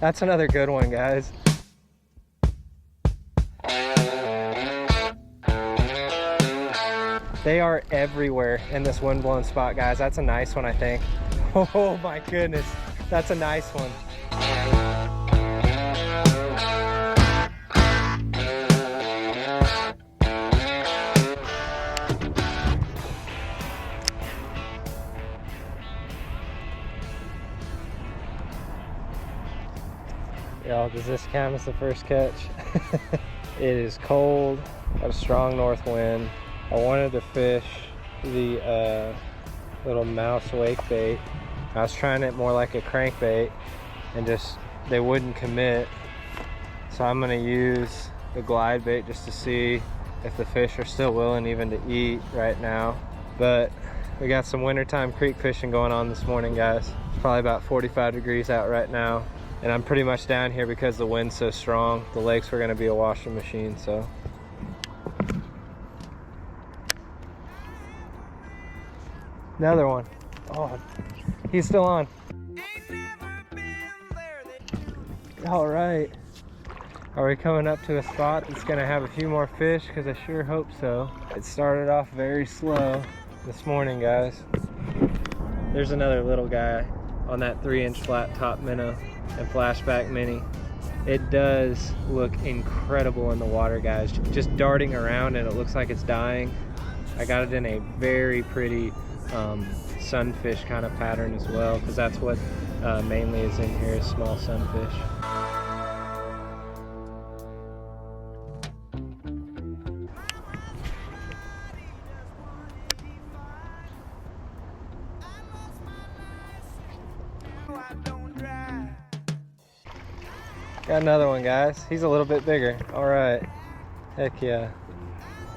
That's another good one, guys. They are everywhere in this windblown spot, guys. That's a nice one, I think. Oh my goodness, that's a nice one. Y'all, does this count as the first catch? It is cold, got a strong north wind. I wanted to fish the little mouse wake bait. I was trying it more like a crankbait and just, they wouldn't commit. So I'm gonna use the glide bait just to see if the fish are still willing even to eat right now. But we got some wintertime creek fishing going on this morning, guys. It's probably about 45 degrees out right now. And I'm pretty much down here because the wind's so strong. The lakes were gonna be a washing machine, so. Another one. Oh, he's still on. All right. Are we coming up to a spot that's gonna have a few more fish? Because I sure hope so. It started off very slow this morning, guys. There's another little guy on that 3-inch flat top minnow and flashback mini. It does look incredible in the water, guys. Just darting around and it looks like it's dying. I got it in a very pretty sunfish kind of pattern as well, because that's what mainly is in here, is small sunfish. Got another one, guys. He's a little bit bigger. All right. Heck yeah.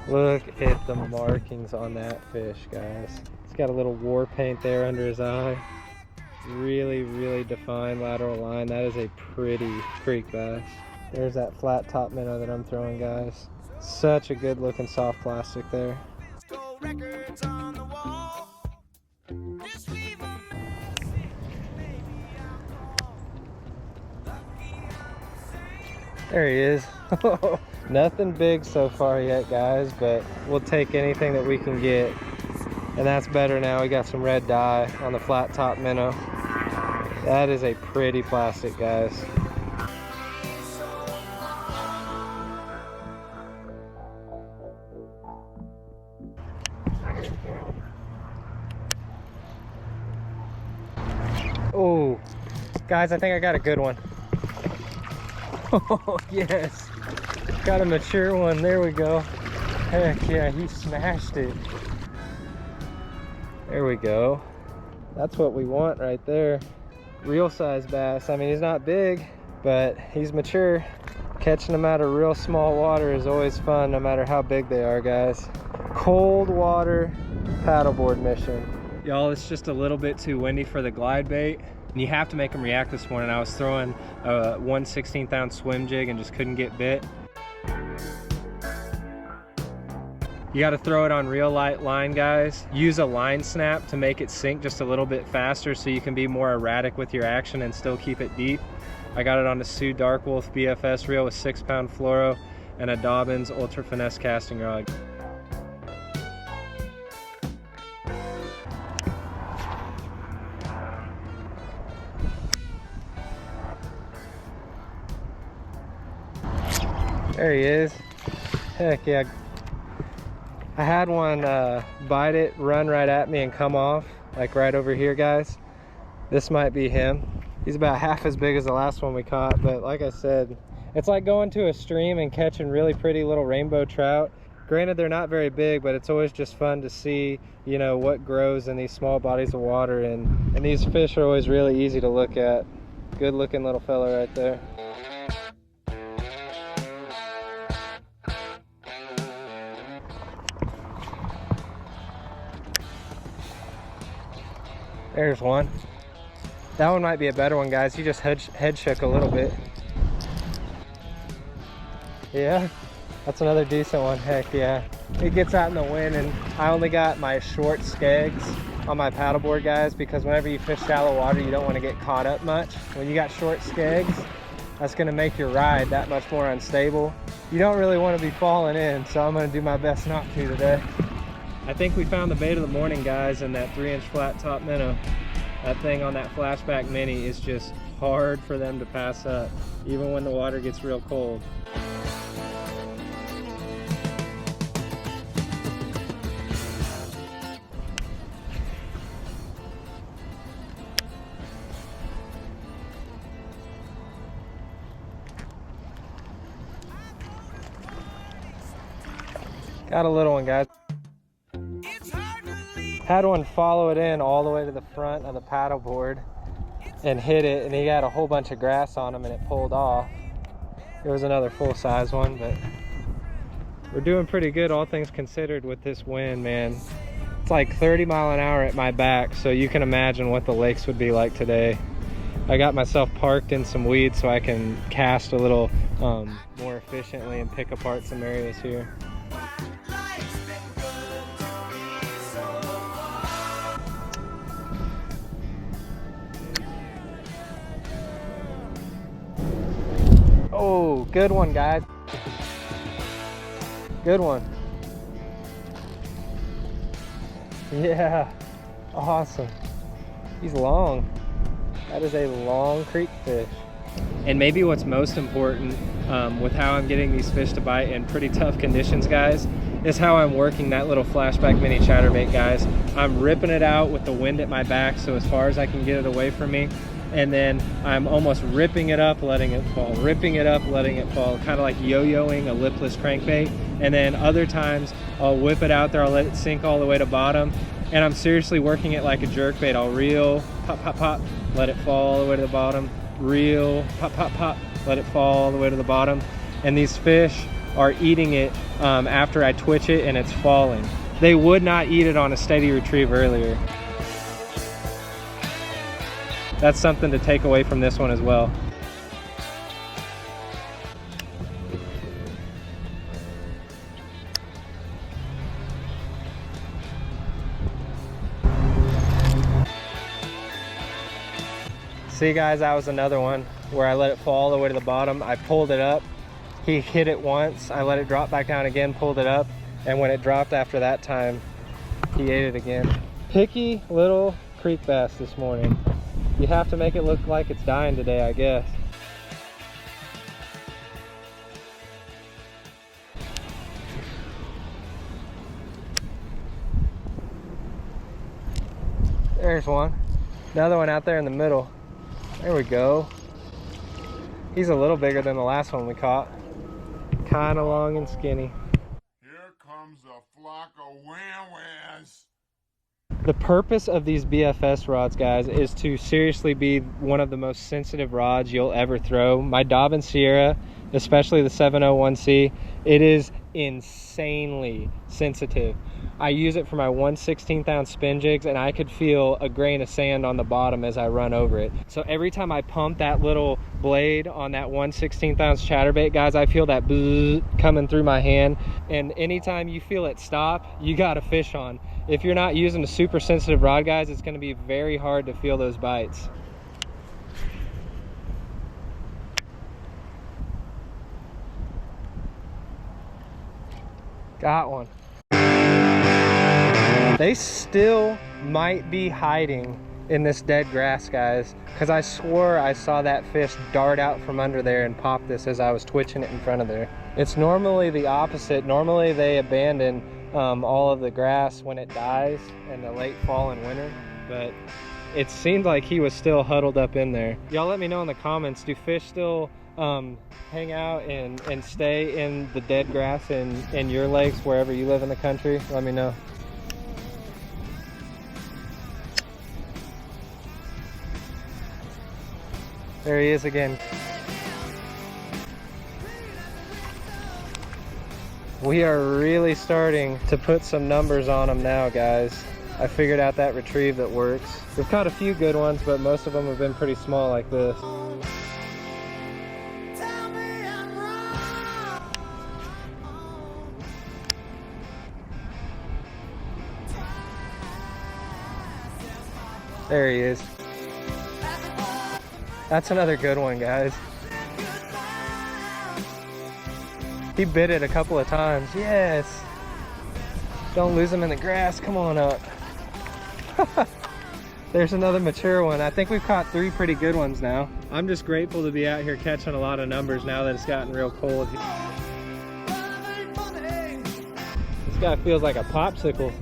Look at the markings on that fish, guys. He's got a little war paint there under his eye. Really, really defined lateral line. That is a pretty creek bass. There's that flat top minnow that I'm throwing, guys. Such a good looking soft plastic there. There he is. Nothing big so far yet, guys, but we'll take anything that we can get. And that's better now. We got some red dye on the flat top minnow. That is a pretty plastic, guys. Oh, guys, I think I got a good one. Oh, yes. Got a mature one. There we go. Heck yeah, he smashed it. There we go. That's what we want right there. Real size bass. I mean, he's not big, but he's mature. Catching them out of real small water is always fun, no matter how big they are, guys. Cold water paddleboard mission. Y'all, it's just a little bit too windy for the glide bait. And you have to make them react this morning. I was throwing a 1/16 ounce swim jig and just couldn't get bit. You got to throw it on real light line, guys. Use a line snap to make it sink just a little bit faster so you can be more erratic with your action and still keep it deep. I got it on the Sioux Dark Wolf BFS reel with 6-pound fluoro and a Dobbins Ultra Finesse casting rod. There he is. Heck yeah. I had one bite it, run right at me and come off, like right over here, guys. This might be him. He's about half as big as the last one we caught, but like I said, it's like going to a stream and catching really pretty little rainbow trout. Granted, they're not very big, but it's always just fun to see, you know, what grows in these small bodies of water, and these fish are always really easy to look at. Good looking little fella right there. There's one. That one might be a better one, guys. He just head shook a little bit. Yeah, that's another decent one. Heck yeah. It gets out in the wind, and I only got my short skegs on my paddleboard, guys, because whenever you fish shallow water, you don't want to get caught up much. When you got short skegs, that's gonna make your ride that much more unstable. You don't really want to be falling in, so I'm gonna do my best not to today. I think we found the bait of the morning, guys, in that 3-inch flat top minnow. That thing on that flashback mini is just hard for them to pass up, even when the water gets real cold. Got a little one, guys. Had one follow it in all the way to the front of the paddleboard and hit it, and he got a whole bunch of grass on him and it pulled off. It was another full-size one, but we're doing pretty good, all things considered, with this wind, man. It's like 30 mile an hour at my back, so you can imagine what the lakes would be like today. I got myself parked in some weeds so I can cast a little more efficiently and pick apart some areas here. Oh, good one, guys. Good one. Yeah, awesome. He's long. That is a long creek fish. And maybe what's most important with how I'm getting these fish to bite in pretty tough conditions, guys, is how I'm working that little flashback mini chatterbait, guys. I'm ripping it out with the wind at my back, so as far as I can get it away from me. And then I'm almost ripping it up, letting it fall, ripping it up, letting it fall, kind of like yo-yoing a lipless crankbait. And then other times I'll whip it out there, I'll let it sink all the way to bottom, and I'm seriously working it like a jerkbait. I'll reel, pop, pop, pop, let it fall all the way to the bottom, reel, pop, pop, pop, let it fall all the way to the bottom. And these fish are eating it after I twitch it and it's falling. They would not eat it on a steady retrieve earlier. That's something to take away from this one as well. See, guys, that was another one where I let it fall all the way to the bottom. I pulled it up. He hit it once. I let it drop back down again, pulled it up. And when it dropped after that time, he ate it again. Picky little creek bass this morning. You have to make it look like it's dying today, I guess. There's one. Another one out there in the middle. There we go. He's a little bigger than the last one we caught. Kind of long and skinny. Here comes a flock of wham-whams. The purpose of these BFS rods, guys, is to seriously be one of the most sensitive rods you'll ever throw. My Dobbin Sierra, especially the 701C, it is insanely sensitive. I use it for my 1/16 ounce spin jigs, and I could feel a grain of sand on the bottom as I run over it. So every time I pump that little blade on that 1/16 ounce chatterbait, guys, I feel that bzzz coming through my hand. And anytime you feel it stop, you got a fish on. If you're not using a super sensitive rod, guys, it's going to be very hard to feel those bites. Got one. They still might be hiding in this dead grass, guys, because I swore I saw that fish dart out from under there and pop this as I was twitching it in front of there. It's normally the opposite. Normally they abandon all of the grass when it dies in the late fall and winter, but it seemed like he was still huddled up in there. Y'all let me know in the comments, do fish still hang out and stay in the dead grass in your lakes wherever you live in the country? Let me know. There he is again. We are really starting to put some numbers on them now, guys. I figured out that retrieve that works. We've caught a few good ones, but most of them have been pretty small like this. There he is. That's another good one, guys. He bit it a couple of times. Yes. Don't lose him in the grass. Come on up. There's another mature one. I think we've caught 3 pretty good ones now. I'm just grateful to be out here catching a lot of numbers now that it's gotten real cold. This guy feels like a popsicle.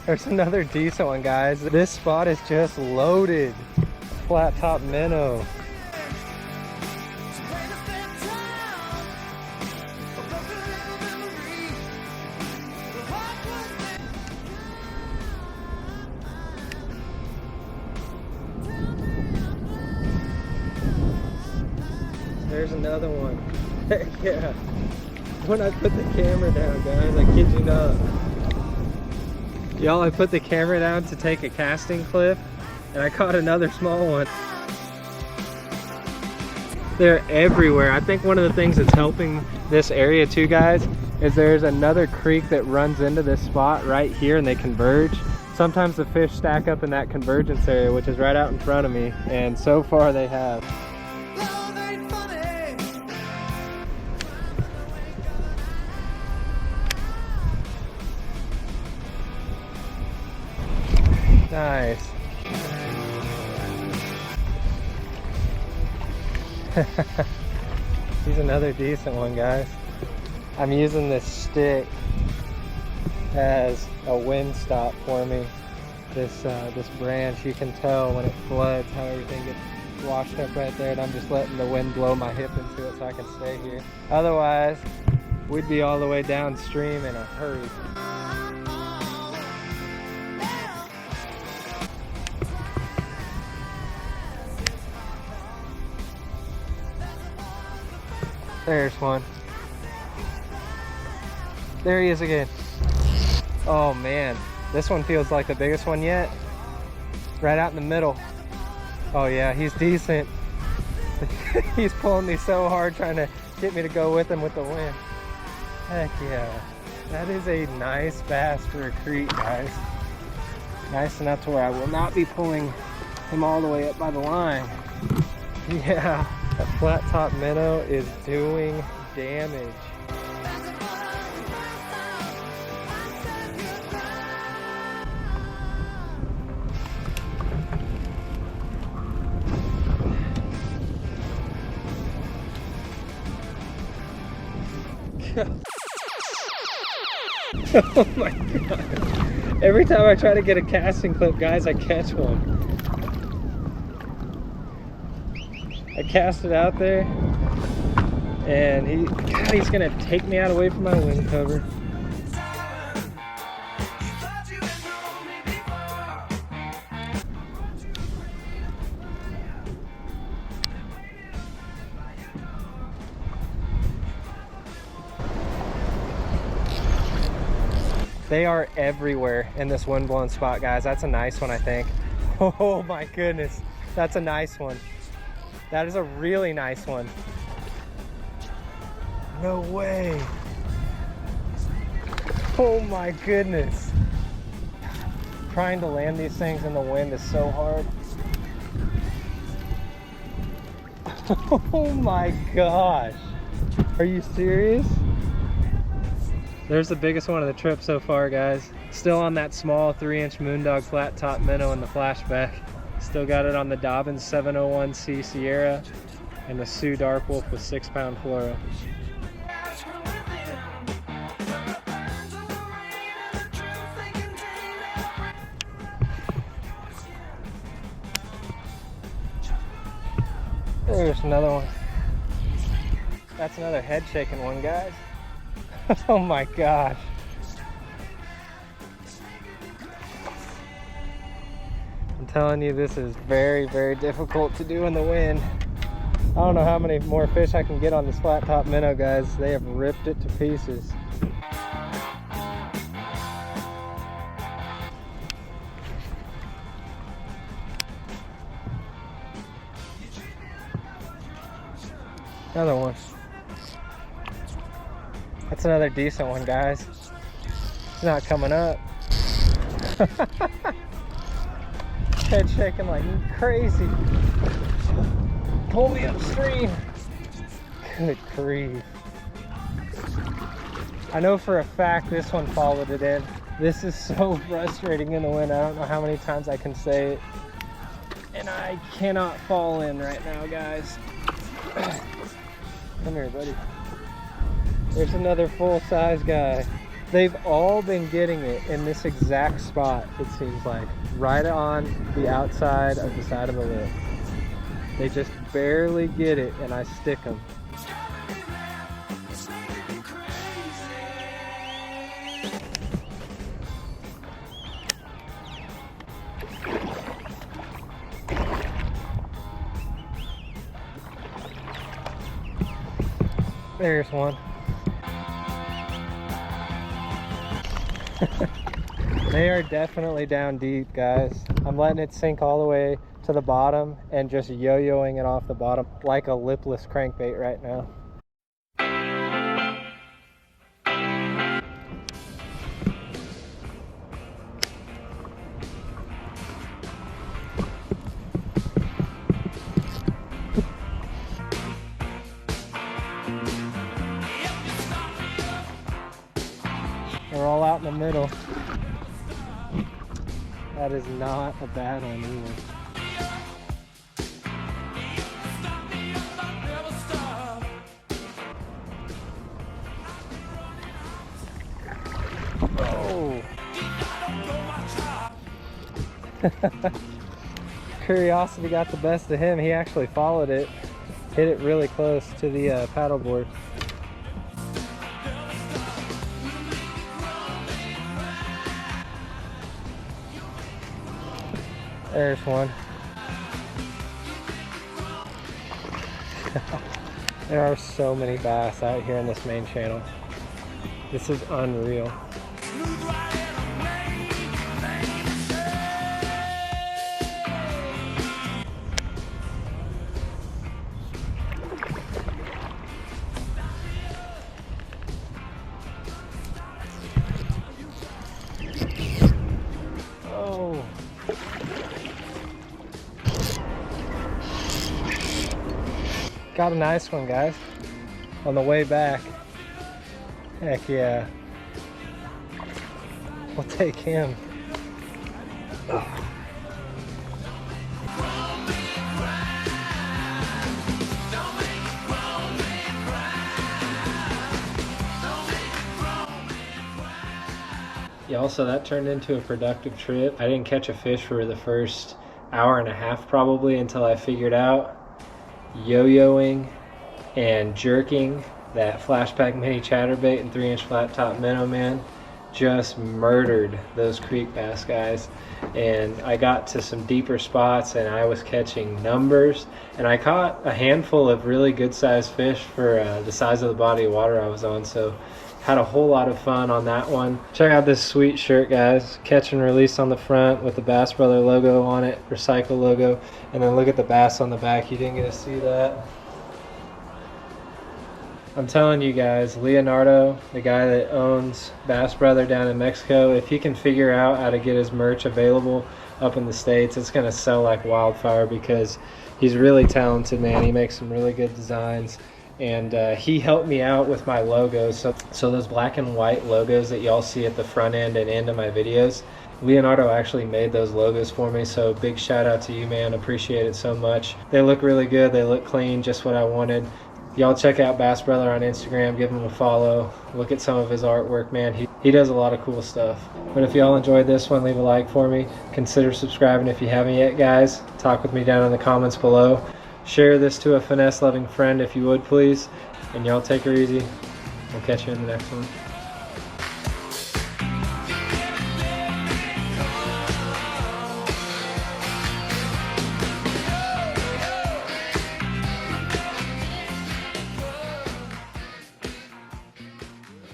There's another decent one, guys. This spot is just loaded. Flat top minnow. There's another one. Yeah. When I put the camera down, guys, I kid you not. Y'all, I put the camera down to take a casting clip, and I caught another small one. They're everywhere. I think one of the things that's helping this area too, guys, is there's another creek that runs into this spot right here and they converge. Sometimes the fish stack up in that convergence area, which is right out in front of me, and so far they have. Nice. He's another decent one, guys. I'm using this stick as a wind stop for me. This branch, you can tell when it floods how everything gets washed up right there, and I'm just letting the wind blow my hip into it so I can stay here. Otherwise, we'd be all the way downstream in a hurry. There's one. There he is again. Oh man, this one feels like the biggest one yet. Right out in the middle. Oh yeah, he's decent. He's pulling me so hard trying to get me to go with him with the wind. Heck yeah. That is a nice bass for a creek, guys. Nice enough to where I will not be pulling him all the way up by the line. Yeah. That flat top minnow is doing damage. Oh my god. Every time I try to get a casting clip, guys, I catch one. I cast it out there, and he's gonna take me out away from my wind cover. They are everywhere in this wind-blown spot, guys. That's a nice one, I think. Oh my goodness, that's a nice one. That is a really nice one. No way. Oh my goodness. Trying to land these things in the wind is so hard. Oh my gosh. Are you serious? There's the biggest one of the trip so far, guys. Still on that small 3-inch Moondog flat top minnow in the flashback. Still got it on the Dobbins 701C Sierra and the Sioux Dark Wolf with 6-pound fluoro. There's another one. That's another head shaking one, guys. Oh my gosh. I'm telling you, this is very, very difficult to do in the wind. I don't know how many more fish I can get on this flat top minnow, guys. They have ripped it to pieces. Another one. That's another decent one, guys. It's not coming up. Head shaking like crazy. Pull me upstream. Good grief. I know for a fact this one followed it in. This is so frustrating in the wind. I don't know how many times I can say it. And I cannot fall in right now, guys. Come here, buddy. There's another full-size guy. They've all been getting it in this exact spot, it seems like. Right on the outside of the side of the lip. They just barely get it and I stick them. There's one. They are definitely down deep, guys. I'm letting it sink all the way to the bottom and just yo-yoing it off the bottom like a lipless crankbait right now. We're all out in the middle. That is not a bad one either. Oh! Curiosity got the best of him. He actually followed it, hit it really close to the paddleboard. There's one. There are so many bass out here in this main channel. This is unreal. Oh. Got a nice one, guys, on the way back. Heck yeah. We'll take him. Ugh. Y'all, so that turned into a productive trip. I didn't catch a fish for the first hour and a half probably until I figured out yo-yoing and jerking that flashback mini chatterbait and 3-inch flat top minnow, man, just murdered those creek bass, guys. And I got to some deeper spots and I was catching numbers, and I caught a handful of really good sized fish for the size of the body of water I was on. So had a whole lot of fun on that one. Check out this sweet shirt, guys. Catch and release on the front with the Bass Brother logo on it, recycle logo, and then look at the bass on the back. You didn't get to see that. I'm telling you guys, Leonardo, the guy that owns Bass Brother down in Mexico, if he can figure out how to get his merch available up in the States, it's gonna sell like wildfire because he's really talented, man. He makes some really good designs. And he helped me out with my logos. So those black and white logos that y'all see at the front end and end of my videos, Leonardo actually made those logos for me. So big shout out to you, man. Appreciate it so much. They look really good. They look clean, just what I wanted. Y'all check out Bass Brother on Instagram. Give him a follow. Look at some of his artwork, man. He does a lot of cool stuff. But if y'all enjoyed this one, leave a like for me. Consider subscribing if you haven't yet, guys. Talk with me down in the comments below. Share this to a finesse loving friend if you would, please. And y'all take her easy. We'll catch you in the next one.